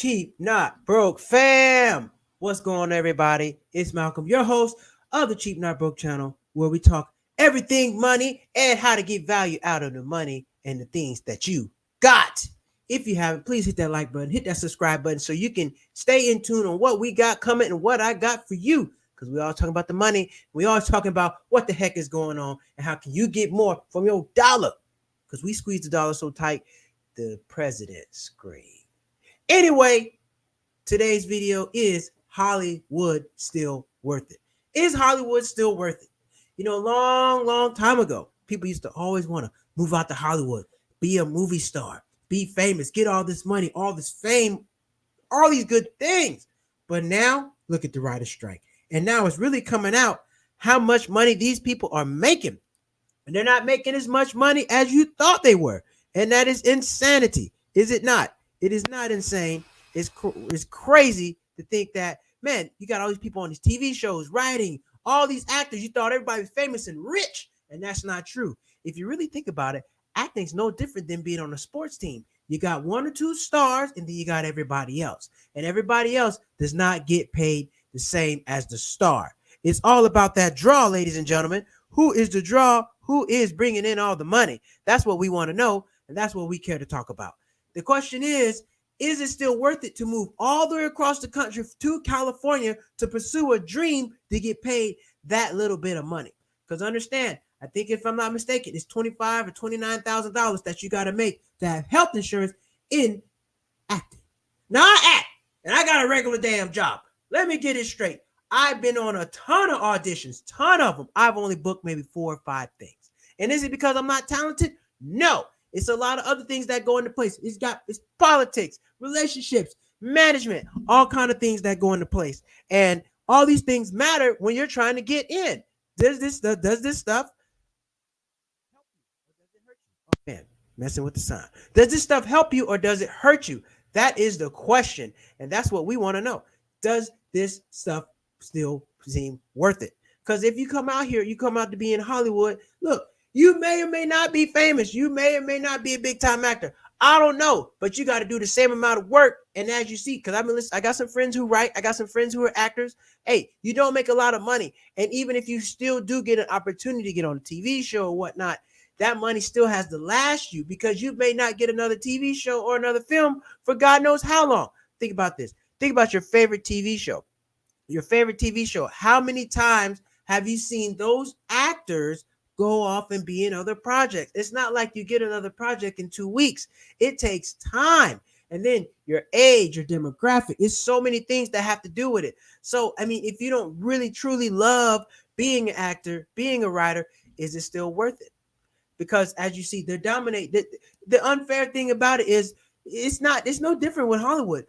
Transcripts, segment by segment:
Cheap Not Broke fam. What's going on, everybody? It's Malcolm, your host of the Cheap Not Broke channel, where we talk everything money and how to get value out of the money and the things that you got. If you haven't, please hit that like button, hit that subscribe button so you can stay in tune on what we got coming and what I got for you. Because we all talking about the money. We always talking about what the heck is going on and how can you get more from your dollar. Because we squeeze the dollar so tight, the president screamed. Anyway, today's video is Hollywood still worth it? Is Hollywood still worth it? You know, long time ago, people used to always want to move out to Hollywood, be a movie star, be famous, get all this money, all this fame, all these good things. But now, look at the writer's strike. And now it's really coming out how much money these people are making. And they're not making as much money as you thought they were. And that is insanity, is it not? It is not insane. It's crazy to think that, man, you got all these people on these TV shows, writing, all these actors. You thought everybody was famous and rich, and that's not true. If you really think about it, acting's no different than being on a sports team. You got one or two stars, and then you got everybody else. And everybody else does not get paid the same as the star. It's all about that draw, ladies and gentlemen. Who is the draw? Who is bringing in all the money? That's what we want to know, and that's what we care to talk about. The question is it still worth it to move all the way across the country to California to pursue a dream to get paid that little bit of money? Because understand, I think if I'm not mistaken, it's $25,000 or $29,000 that you got to make to have health insurance in acting. Now I act, and I got a regular damn job. Let me get it straight. I've been on a ton of auditions, ton of them. I've only booked maybe 4 or 5 things. And is it because I'm not talented? No. It's a lot of other things that go into place. It's politics, relationships, management, all kind of things that go into place. And all these things matter when you're trying to get in. Does this stuff help you? Or does it hurt you? Oh man, messing with the sign. Does this stuff help you or does it hurt you? That is the question. And that's what we want to know. Does this stuff still seem worth it? Because if you come out here, you come out to be in Hollywood, look, you may or may not be famous. You may or may not be a big time actor. I don't know, but you got to do the same amount of work. And as you see, because I got some friends who write, I got some friends who are actors. Hey, you don't make a lot of money. And even if you still do get an opportunity to get on a TV show or whatnot, that money still has to last you because you may not get another TV show or another film for God knows how long. Think about this. Think about your favorite TV show. Your favorite TV show. How many times have you seen those actors go off and be in other projects? It's not like you get another project in 2 weeks. It takes time. And then your age, your demographic, it's so many things that have to do with it. So, I mean, if you don't really truly love being an actor, being a writer, is it still worth it? Because as you see, they dominate. The unfair thing about it is it's no different with Hollywood.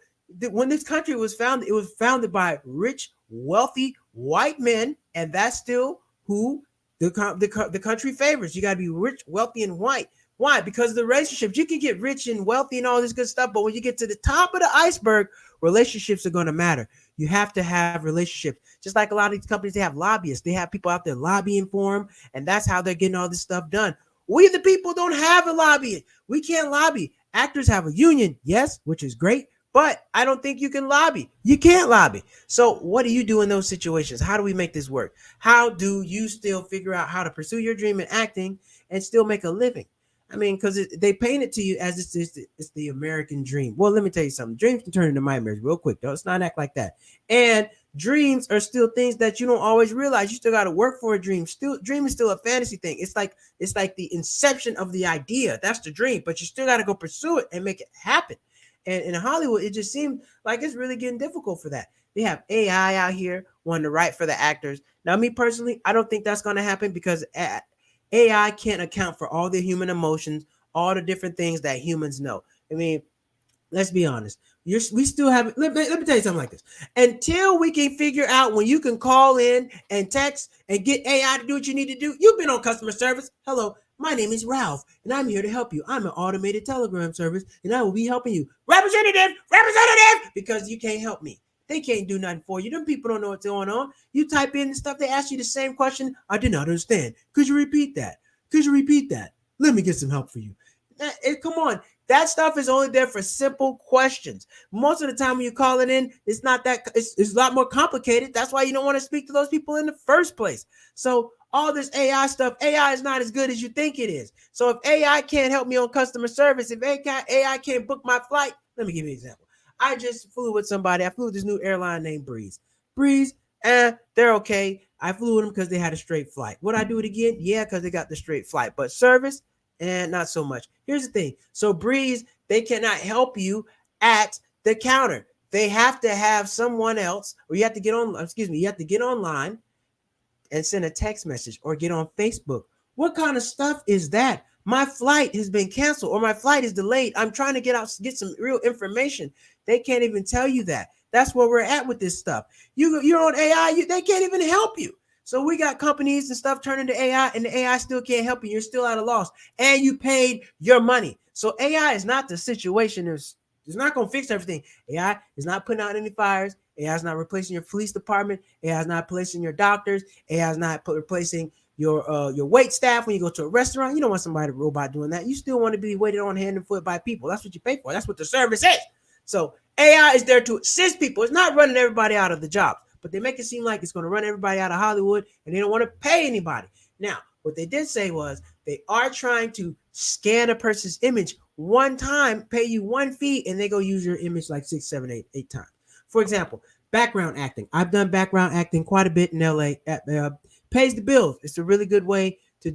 When this country was founded, it was founded by rich, wealthy white men, and that's still who the country favors. You got to be rich, wealthy, and white. Why? Because of the relationships. You can get rich and wealthy and all this good stuff, but when you get to the top of the iceberg, relationships are going to matter. You have to have relationships. Just like a lot of these companies, they have lobbyists. They have people out there lobbying for them, and that's how they're getting all this stuff done. We, the people, don't have a lobbyist. We can't lobby. Actors have a union, yes, which is great, but I don't think you can lobby. You can't lobby. So what do you do in those situations? How do we make this work? How do you still figure out how to pursue your dream in acting and still make a living? I mean, because they paint it to you as it's the American dream. Well, let me tell you something. Dreams can turn into nightmares real quick. Let's not act like that. And dreams are still things that you don't always realize. You still got to work for a dream. Dream is still a fantasy thing. It's like the inception of the idea. That's the dream, but you still got to go pursue it and make it happen. And in Hollywood, it just seemed like it's really getting difficult for that. They have AI out here wanting to write for the actors. Now, me personally, I don't think that's going to happen because AI can't account for all the human emotions, all the different things that humans know. I mean, let's be honest. We still have, let me tell you something like this. Until we can figure out when you can call in and text and get AI to do what you need to do. You've been on customer service. Hello, my name is Ralph, and I'm here to help you. I'm an automated telegram service, and I will be helping you. Representative, because you can't help me. They can't do nothing for you. Them people don't know what's going on. You type in the stuff, they ask you the same question. I did not understand. Could you repeat that? Let me get some help for you. Come on. That stuff is only there for simple questions. Most of the time when you call it in, it's not that it's a lot more complicated. That's why you don't want to speak to those people in the first place. So all this AI stuff, AI is not as good as you think it is. So if AI can't help me on customer service, if AI can't book my flight, let me give you an example. I just flew with somebody. I flew with this new airline named Breeze. Breeze, they're okay. I flew with them because they had a straight flight. Would I do it again? Yeah, because they got the straight flight. But service, and not so much. Here's the thing. So Breeze, they cannot help you at the counter. They have to have someone else, or you have to get on, you have to get online and send a text message or get on Facebook. What kind of stuff is that? My flight has been canceled or my flight is delayed. I'm trying to get some real information. They can't even tell you that. That's where we're at with this stuff. You're on AI, they can't even help you. So we got companies and stuff turning to AI, and the AI still can't help you. You're still at a loss, and you paid your money. So AI is not the situation. It's not going to fix everything. AI is not putting out any fires. AI is not replacing your police department. AI is not replacing your doctors. AI is not replacing your wait staff when you go to a restaurant. You don't want somebody robot doing that. You still want to be waited on hand and foot by people. That's what you pay for. That's what the service is. So AI is there to assist people. It's not running everybody out of the jobs, but they make it seem like it's going to run everybody out of Hollywood, and they don't want to pay anybody. Now, what they did say was they are trying to scan a person's image one time, pay you one fee, and they go use your image like 6, 7, 8 times. For example, background acting. I've done background acting quite a bit in LA. Pays the bills. It's a really good way to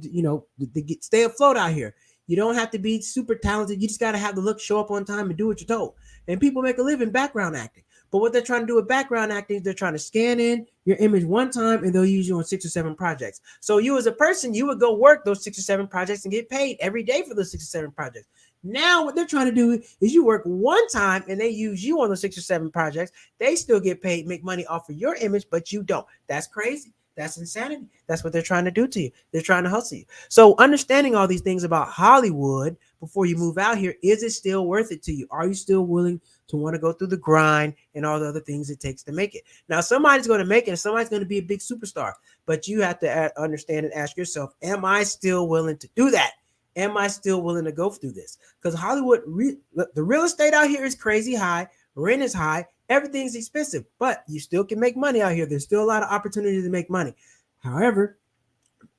stay afloat out here. You don't have to be super talented. You just got to have the look, show up on time, and do what you're told. And people make a living background acting. But what they're trying to do with background acting is they're trying to scan in your image one time, and they'll use you on 6 or 7 projects. So you as a person, you would go work those 6 or 7 projects and get paid every day for those 6 or 7 projects. Now what they're trying to do is you work one time and they use you on those 6 or 7 projects. They still get paid, make money off of your image, but you don't. That's crazy. That's insanity. That's what they're trying to do to you. They're trying to hustle you. So understanding all these things about Hollywood before you move out here, is it still worth it to you? Are you still willing to want to go through the grind and all the other things it takes to make it? Now, somebody's going to make it and somebody's going to be a big superstar, but you have to understand and ask yourself, am I still willing to do that? Am I still willing to go through this? Because Hollywood, the real estate out here is crazy high. Rent is high. Everything's expensive, but you still can make money out here. There's still a lot of opportunity to make money. However,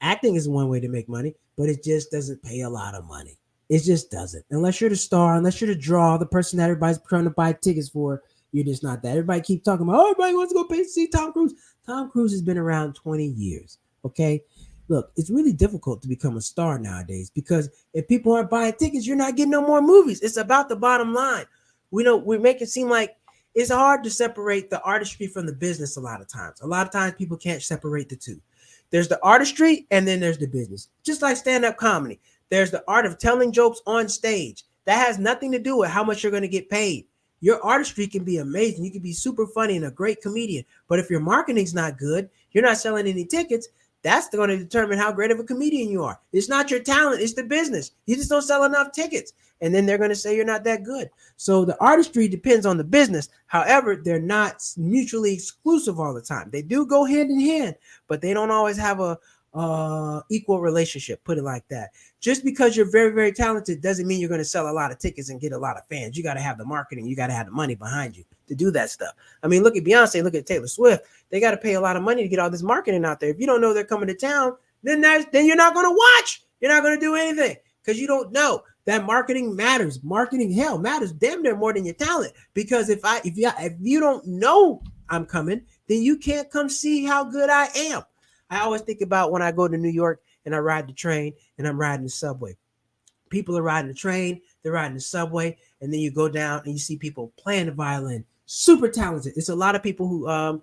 acting is one way to make money, but it just doesn't pay a lot of money. It just doesn't. Unless you're the star, unless you're the draw, the person that everybody's trying to buy tickets for, you're just not that. Everybody keep talking about, oh, everybody wants to go pay to see Tom Cruise. Tom Cruise has been around 20 years, okay? Look, it's really difficult to become a star nowadays because if people aren't buying tickets, you're not getting no more movies. It's about the bottom line. We make it seem like it's hard to separate the artistry from the business a lot of times. A lot of times people can't separate the two. There's the artistry and then there's the business. Just like stand-up comedy. There's the art of telling jokes on stage. That has nothing to do with how much you're going to get paid. Your artistry can be amazing. You can be super funny and a great comedian. But if your marketing's not good, you're not selling any tickets, that's going to determine how great of a comedian you are. It's not your talent, it's the business. You just don't sell enough tickets. And then they're going to say you're not that good. So the artistry depends on the business. However, they're not mutually exclusive all the time. They do go hand in hand, but they don't always have a equal relationship, put it like that. Just because you're very, very talented doesn't mean you're going to sell a lot of tickets and get a lot of fans. You got to have the marketing. You got to have the money behind you to do that stuff. I mean, look at Beyonce, look at Taylor Swift. They got to pay a lot of money to get all this marketing out there. If you don't know they're coming to town, then you're not going to watch. You're not going to do anything because you don't know that marketing matters. Marketing matters damn near more than your talent. Because if you don't know I'm coming, then you can't come see how good I am. I always think about when I go to New York and I ride the train and I'm riding the subway. People are riding the train, they're riding the subway, and then you go down and you see people playing the violin, super talented. It's a lot of people who a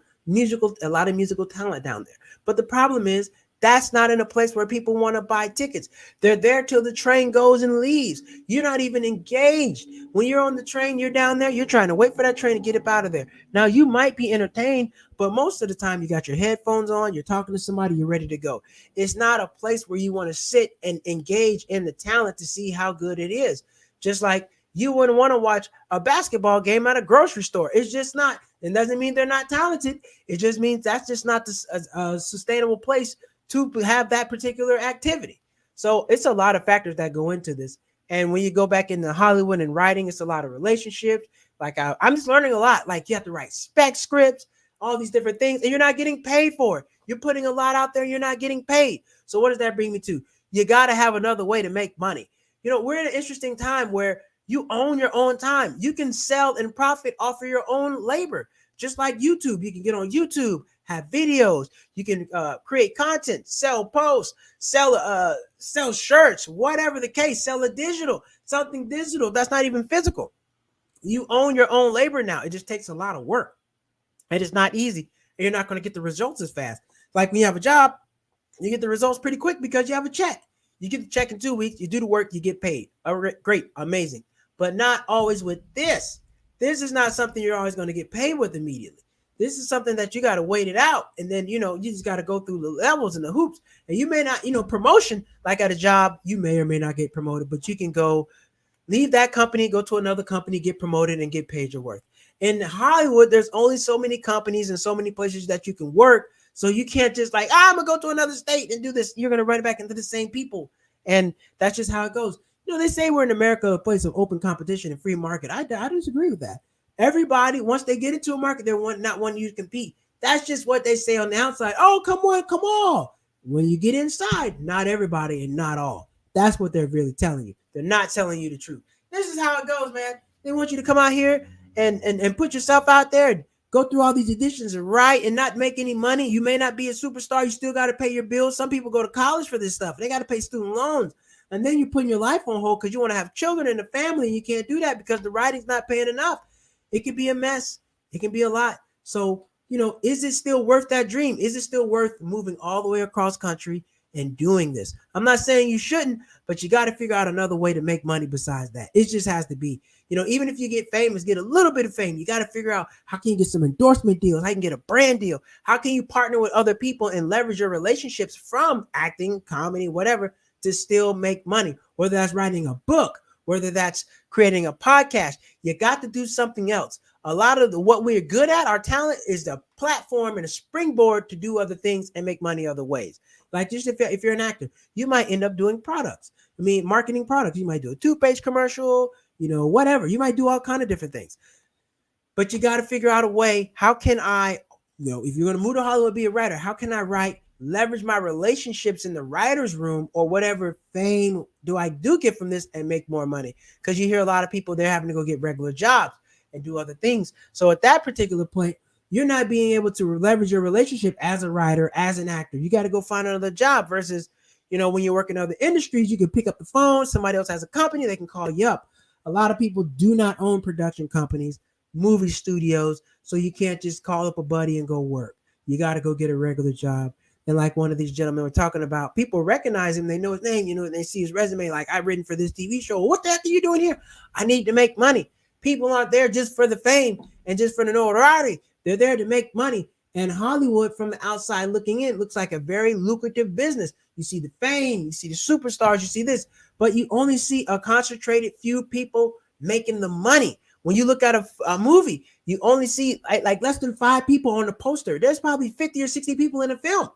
lot of musical talent down there. But the problem is that's not in a place where people want to buy tickets. They're there till the train goes and leaves. You're not even engaged. When you're on the train, you're down there, you're trying to wait for that train to get up out of there. Now, you might be entertained, but most of the time you got your headphones on, you're talking to somebody, you're ready to go. It's not a place where you want to sit and engage in the talent to see how good it is. Just like you wouldn't want to watch a basketball game at a grocery store. It's just not. It doesn't mean they're not talented. It just means that's just not a sustainable place to have that particular activity. So it's a lot of factors that go into this. And when you go back into Hollywood and writing, it's a lot of relationships. Like I'm just learning a lot. Like you have to write spec scripts, all these different things, and you're not getting paid for it. You're putting a lot out there, and you're not getting paid. So what does that bring me to? You got to have another way to make money. We're in an interesting time where you own your own time. You can sell and profit off of your own labor, just like YouTube. You can get on YouTube, have videos. You can create content, sell posts, sell shirts, whatever the case. Sell something digital that's not even physical. You own your own labor now. It just takes a lot of work, and it's not easy. And you're not going to get the results as fast. Like when you have a job, you get the results pretty quick because you have a check. You get the check in 2 weeks. You do the work, you get paid. Great, amazing. But not always with this. This is not something you're always going to get paid with immediately. This is something that you got to wait it out. And then, you just got to go through the levels and the hoops. And you may not, promotion, like at a job, you may or may not get promoted, but you can go leave that company, go to another company, get promoted, and get paid your worth. In Hollywood, there's only so many companies and so many places that you can work. So you can't just like, I'm going to go to another state and do this. You're going to run it back into the same people. And that's just how it goes. They say we're in America, a place of open competition and free market. I disagree with that. Everybody, once they get into a market, they not wanting you to compete. That's just what they say on the outside. Oh, come on. When you get inside, not everybody and not all. That's what they're really telling you. They're not telling you the truth. This is how it goes, man. They want you to come out here and put yourself out there and go through all these auditions and write and not make any money. You may not be a superstar. You still got to pay your bills. Some people go to college for this stuff. They got to pay student loans. And then you're putting your life on hold because you want to have children in the family, and you can't do that because the writing's not paying enough. It could be a mess. It can be a lot. So, is it still worth that dream? Is it still worth moving all the way across country and doing this? I'm not saying you shouldn't, but you got to figure out another way to make money besides that. It just has to be, even if you get famous, get a little bit of fame, you got to figure out how can you get some endorsement deals? How you can get a brand deal? How can you partner with other people and leverage your relationships from acting, comedy, whatever, to still make money, whether that's writing a book, whether that's creating a podcast. You got to do something else. A lot of what we're good at, our talent, is the platform and a springboard to do other things and make money other ways. Like just if you're an actor, you might end up doing products. Marketing products. You might do a toothpaste commercial, whatever. You might do all kind of different things. But you got to figure out a way. How can I, if you're going to move to Hollywood, be a writer, how can I write, leverage my relationships in the writer's room or whatever fame do I get from this and make more money? Because you hear a lot of people, they're having to go get regular jobs and do other things. So at that particular point, you're not being able to leverage your relationship as a writer, as an actor. You got to go find another job versus, when you work in other industries, you can pick up the phone. Somebody else has a company, they can call you up. A lot of people do not own production companies, movie studios. So you can't just call up a buddy and go work. You got to go get a regular job. And like one of these gentlemen were talking about, people recognize him. They know his name, and they see his resume. Like, I've written for this TV show. What the heck are you doing here? I need to make money. People aren't there just for the fame and just for the notoriety. They're there to make money. And Hollywood, from the outside looking in, looks like a very lucrative business. You see the fame, you see the superstars, you see this, but you only see a concentrated few people making the money. When you look at a movie, you only see like less than 5 people on the poster. There's probably 50 or 60 people in the film.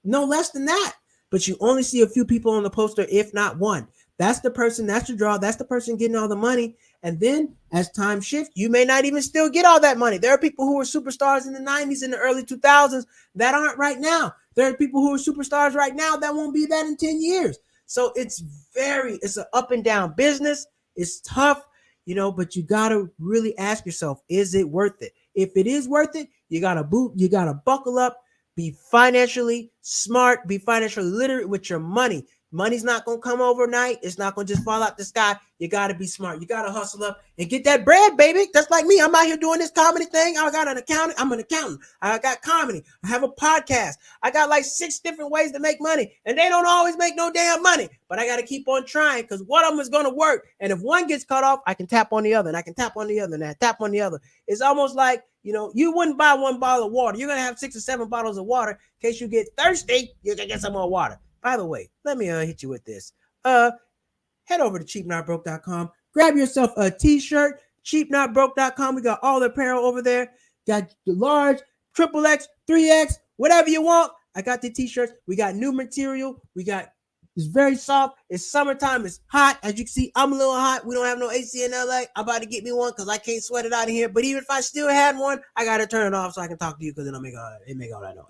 No less than that. But you only see a few people on the poster, if not one. That's the person, that's the draw, that's the person getting all the money. And then as time shifts, you may not even still get all that money. There are people who were superstars in the 90s and the early 2000s that aren't right now. There are people who are superstars right now that won't be that in 10 years. So it's an up and down business. It's tough, but you got to really ask yourself, is it worth it? If it is worth it, you got to buckle up. Be financially smart, be financially literate with your money. Money's not going to come overnight. It's not going to just fall out the sky. You got to be smart. You got to hustle up and get that bread, baby. That's like me. I'm out here doing this comedy thing. I got an accountant. I'm an accountant. I got comedy. I have a podcast. I got like 6 different ways to make money, and they don't always make no damn money, but I got to keep on trying because one of them is going to work. And if one gets cut off, I can tap on the other, and I can tap on the other, and I tap on the other. It's almost like, you wouldn't buy 1 bottle of water. You're going to have 6 or 7 bottles of water. In case you get thirsty, you can get some more water. By the way, let me hit you with this. Head over to cheapnotbroke.com. Grab yourself a t-shirt, cheapnotbroke.com. We got all the apparel over there. Got the large, XXX, 3X, whatever you want. I got the t-shirts. We got new material. We got It's very soft. It's summertime. It's hot. As you can see, I'm a little hot. We don't have no AC in LA. I'm about to get me one because I can't sweat it out of here. But even if I still had one, I got to turn it off so I can talk to you because it'll make all that noise.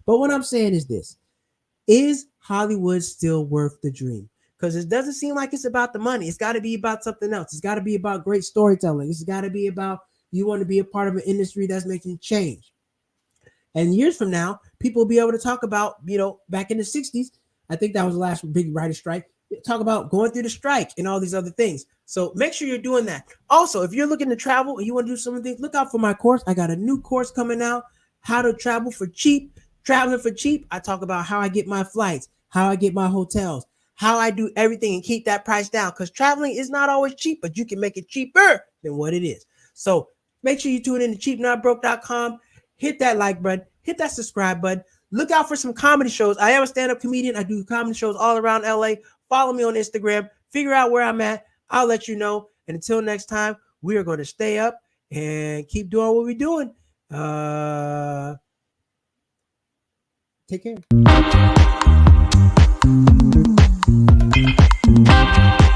But what I'm saying is this. Is Hollywood still worth the dream? Because it doesn't seem like it's about the money. It's got to be about something else. It's got to be about great storytelling. It's got to be about you want to be a part of an industry that's making change. And years from now, people will be able to talk about, back in the 60s, I think that was the last big writer strike, talk about going through the strike and all these other things. So make sure you're doing that. Also, if you're looking to travel and you want to do some of things, look out for my course. I got a new course coming out, How to Travel for Cheap. Traveling for cheap, I talk about how I get my flights, how I get my hotels, how I do everything and keep that price down. Because traveling is not always cheap, but you can make it cheaper than what it is. So make sure you tune in to cheapnotbroke.com. Hit that like button, hit that subscribe button. Look out for some comedy shows. I am a stand-up comedian. I do comedy shows all around LA. Follow me on Instagram. Figure out where I'm at. I'll let you know. And until next time, we are going to stay up and keep doing what we're doing. Take care.